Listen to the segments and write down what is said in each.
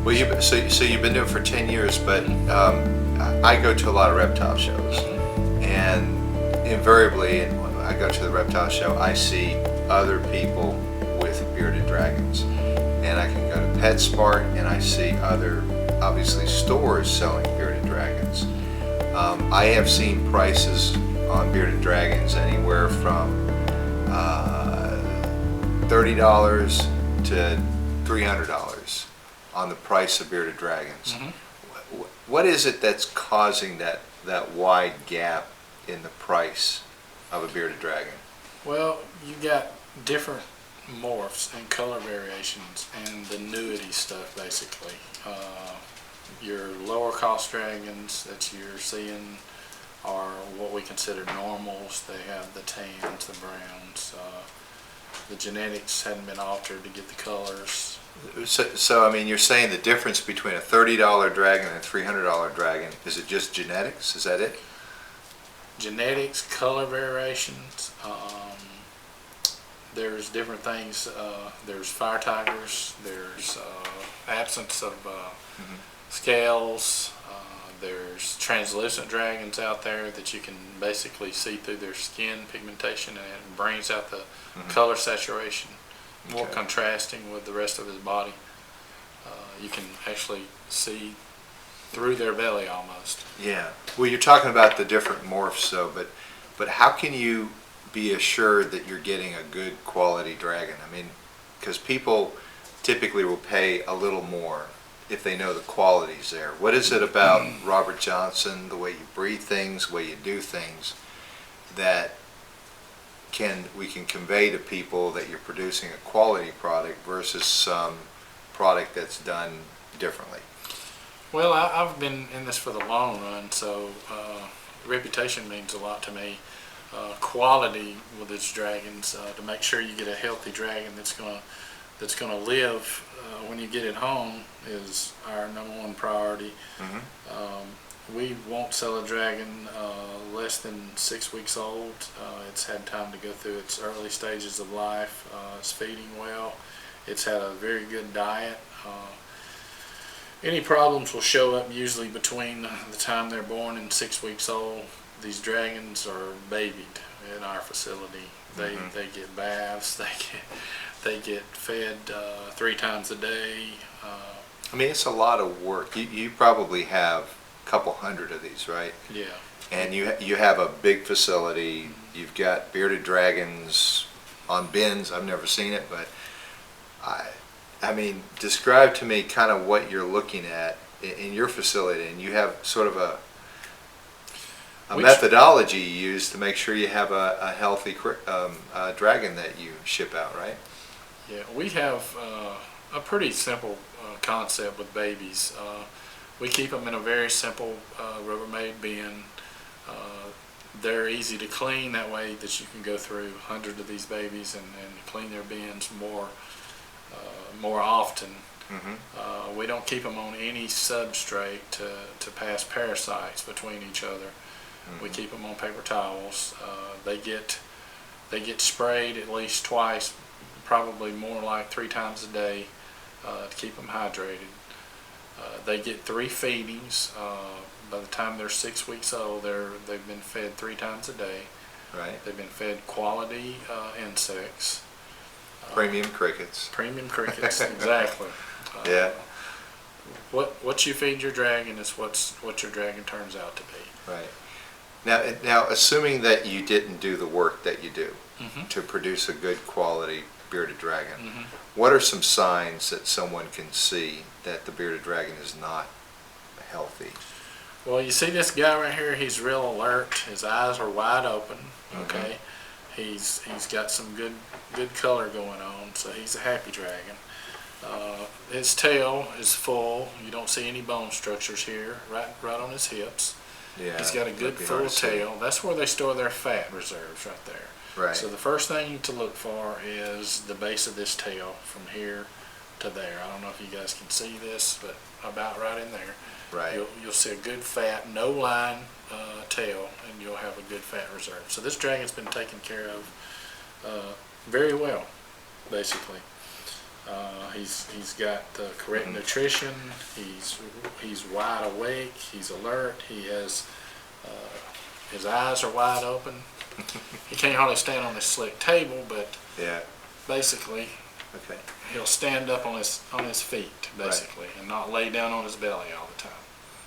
Well, so you've been doing it for 10 years, but I go to a lot of reptile shows, and invariably, when I go to the reptile show, I see other people with bearded dragons, and I can go to PetSmart and I see other, obviously, stores selling bearded dragons. I have seen prices on bearded dragons anywhere from $30 to $300 on the price of bearded dragons. What is it that's causing that wide gap in the price of a bearded dragon? Well, you got different morphs and color variations and the nudity stuff, basically. Your lower cost dragons that you're seeing are what we consider normals. They have the tans, the browns. The genetics hadn't been altered to get the colors. So I mean, you're saying the difference between a $30 dragon and a $300 dragon, is it just genetics? Is that it? Genetics, color variations. There's different things. There's fire tigers. There's absence of scales. There's translucent dragons out there that you can basically see through their skin pigmentation, and it brings out the color saturation, more contrasting with the rest of his body. You can actually see through their belly almost. Yeah. Well, you're talking about the different morphs, though, but how can you be assured that you're getting a good quality dragon? I mean, because people typically will pay a little more if they know the quality's there. What is it about Robert Johnson, the way you breed things, the way you do things, that we can convey to people that you're producing a quality product versus some product that's done differently? Well, I've been in this for the long run, so reputation means a lot to me. Quality with these dragons, to make sure you get a healthy dragon that's gonna live when you get it home, is our #1 priority. We won't sell a dragon less than 6 weeks old. It's had time to go through its early stages of life. It's feeding well. It's had a very good diet. Any problems will show up usually between the time they're born and 6 weeks old. These dragons are babied in our facility. They get baths. They get fed 3 times a day. I mean, it's a lot of work. You probably have a couple hundred of these, right? Yeah. And you have a big facility. You've got bearded dragons on bins. I've never seen it, but I mean, describe to me kind of what you're looking at in your facility, and you have sort of a methodology you use to make sure you have a healthy dragon that you ship out, right? Yeah, we have a pretty simple concept with babies. We keep them in a very simple Rubbermaid bin. They're easy to clean, that way that you can go through hundreds of these babies and clean their bins more often. We don't keep them on any substrate to pass parasites between each other. We keep them on paper towels. They get sprayed at least twice, probably more like 3 times a day, to keep them hydrated. They get 3 feedings. By the time they're 6 weeks old, they've been fed 3 times a day. Right. They've been fed quality insects. Premium crickets. Premium crickets, exactly. Yeah. What you feed your dragon is what your dragon turns out to be. Right. Now, assuming that you didn't do the work that you do to produce a good quality bearded dragon, what are some signs that someone can see that the bearded dragon is not healthy? Well, you see this guy right here, he's real alert. His eyes are wide open, okay? He's got some good color going on, so he's a happy dragon. His tail is full. You don't see any bone structures here, right on his hips. Yeah, he's got a good full tail. That's where they store their fat reserves, right there. Right. So the first thing to look for is the base of this tail from here to there. I don't know if you guys can see this, but about right in there. Right. You'll see a good fat, no line tail, and you'll have a good fat reserve. So this dragon's been taken care of very well, basically. He's got the correct nutrition. He's wide awake. He's alert. He has his eyes are wide open. He can't hardly stand on this slick table, but Yeah. basically Okay. he'll stand up on his feet basically, and not lay down on his belly all the time.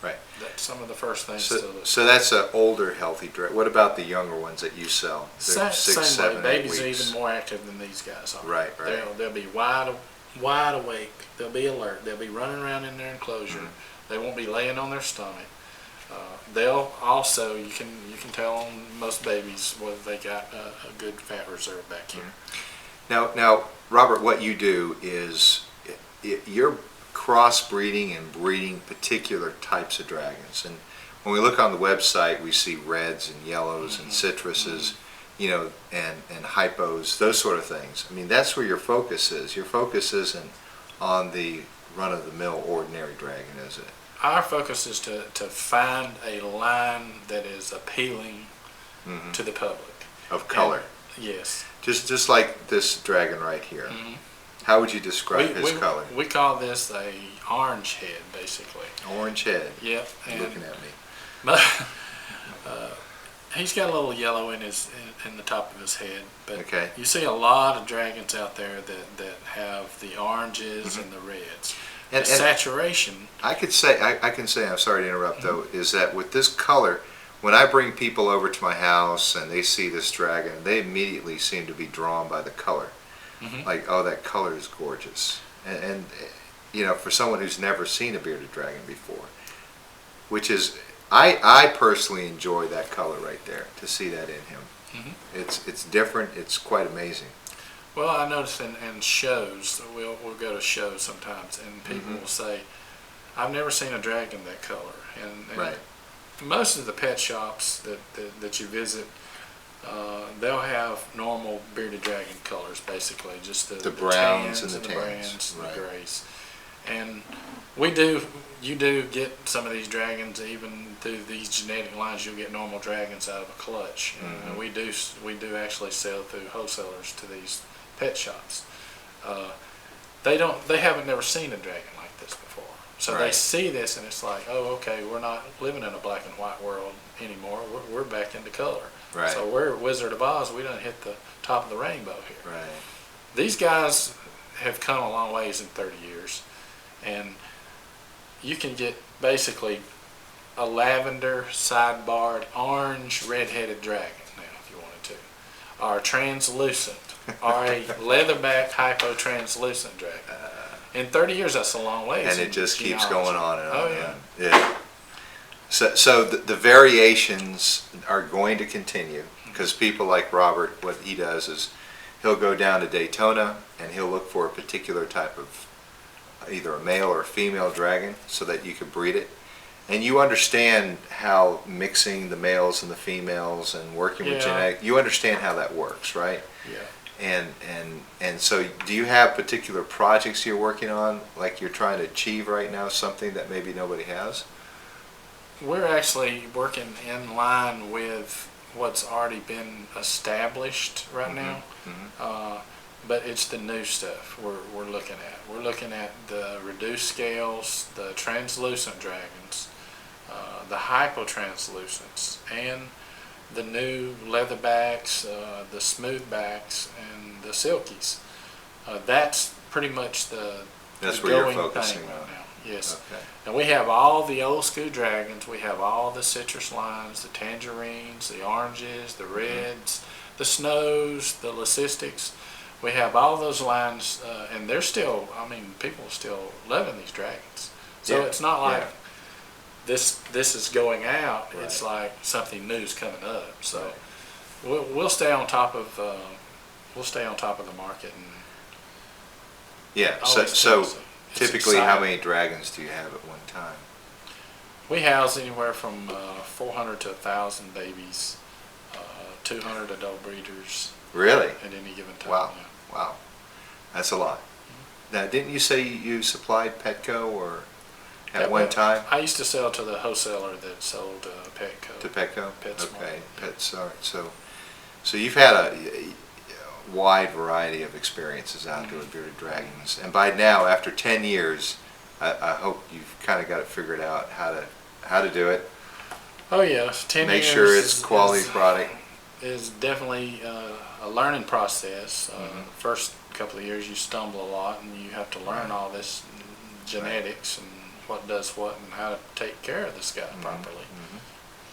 Right. That's some of the first things to So, look. so that's an older healthy dragon. What about the younger ones that you sell? They're Same 6, way. 7, 8 Babies are weeks. even more active than these guys are. Right, right. They'll be wide awake. They'll be alert. They'll be running around in their enclosure. Mm-hmm. They won't be laying on their stomach. They'll also, you can tell on most babies whether they got a good fat reserve back here. Now, Robert, what you do is you're crossbreeding and breeding particular types of dragons. And when we look on the website, we see reds and yellows and citruses, you know, and hypos, those sort of things. I mean, that's where your focus is. Your focus isn't on the run-of-the-mill ordinary dragon, is it? Our focus is to find a line that is appealing to the public. Of color. And, yes. Just like this dragon right here. How would you describe his color? We call this a orange head, basically. Orange head. Yep. And Looking at me. But he's got a little yellow in the top of his head. But Okay. you see a lot of dragons out there that have the oranges and the reds. And the saturation. I can say, I'm sorry to interrupt though, is that with this color, when I bring people over to my house and they see this dragon, they immediately seem to be drawn by the color. Like, oh, that color is gorgeous. And you know, for someone who's never seen a bearded dragon before, which is, I personally enjoy that color right there, to see that in him. It's different, it's quite amazing. Well, I noticed in shows, we'll go to shows sometimes, and people will say, "I've never seen a dragon that color." And Right. most of the pet shops that you visit, they'll have normal bearded dragon colors, basically, just the browns tans and the browns tans, and right. the grays. And you do get some of these dragons even through these genetic lines. You'll get normal dragons out of a clutch, and we do actually sell through wholesalers to these pet shops. They haven't never seen a dragon like this before, so they Right. see this and it's like, oh, okay, we're not living in a black and white world anymore. We're back into color. Right. So we're Wizard of Oz. We done hit the top of the rainbow here. Right. These guys have come a long ways in 30 years, and you can get basically a lavender sidebarred orange red-headed dragon now if you wanted to, or translucent, or a leatherback hypo-translucent dragon. In 30 years, that's a long ways. And in it just keeps genealogy. going on and on. Oh, and yeah. on. Yeah. So the variations are going to continue, because people like Robert, what he does is he'll go down to Daytona and he'll look for a particular type of either a male or a female dragon so that you can breed it. And you understand how mixing the males and the females and working with Yeah. genetic, you understand how that works, right? Yeah. And so do you have particular projects you're working on, like you're trying to achieve right now, something that maybe nobody has? We're actually working in line with what's already been established right now, but it's the new stuff we're looking at. We're looking at the reduced scales, the translucent dragons, the hypotranslucents, and the new leatherbacks, the smoothbacks, and the silkies. That's pretty much That's the where you're going focusing thing right on. now. Yes. Okay. And we have all the old school dragons. We have all the citrus lines, the tangerines, the oranges, the reds, the snows, the leucistics. We have all those lines, and they're still, I mean, people are still loving these dragons. So Yeah, it's not like yeah. this is going out. Right. It's like something new's coming up. So Right. we'll stay on top of the market. And Yeah, always so close. It's typically how exciting. many dragons do you have at one time? We house anywhere from 400 to 1,000 babies, 200 adult breeders Really? at any given time. Wow, Yeah. wow, that's a lot. Now, didn't you say you supplied Petco or at one time I used to sell to the wholesaler that sold Petco. to Petco? PetSmart. Okay, PetSmart. So you've had wide variety of experiences out there with bearded dragons. And by now, after 10 years, I hope you've kind of got it figured out how to do it. Oh yes, 10 Make years sure it's quality product. is definitely a learning process. First couple of years you stumble a lot and you have to learn all this genetics and what does what and how to take care of this guy properly.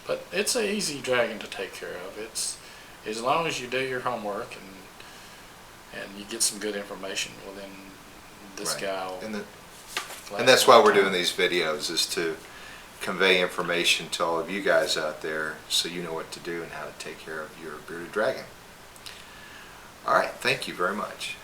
But it's an easy dragon to take care of. It's as long as you do your homework and you get some good information, well then this guy will And that's why we're doing these videos, is to convey information to all of you guys out there so you know what to do and how to take care of your bearded dragon. All right, thank you very much.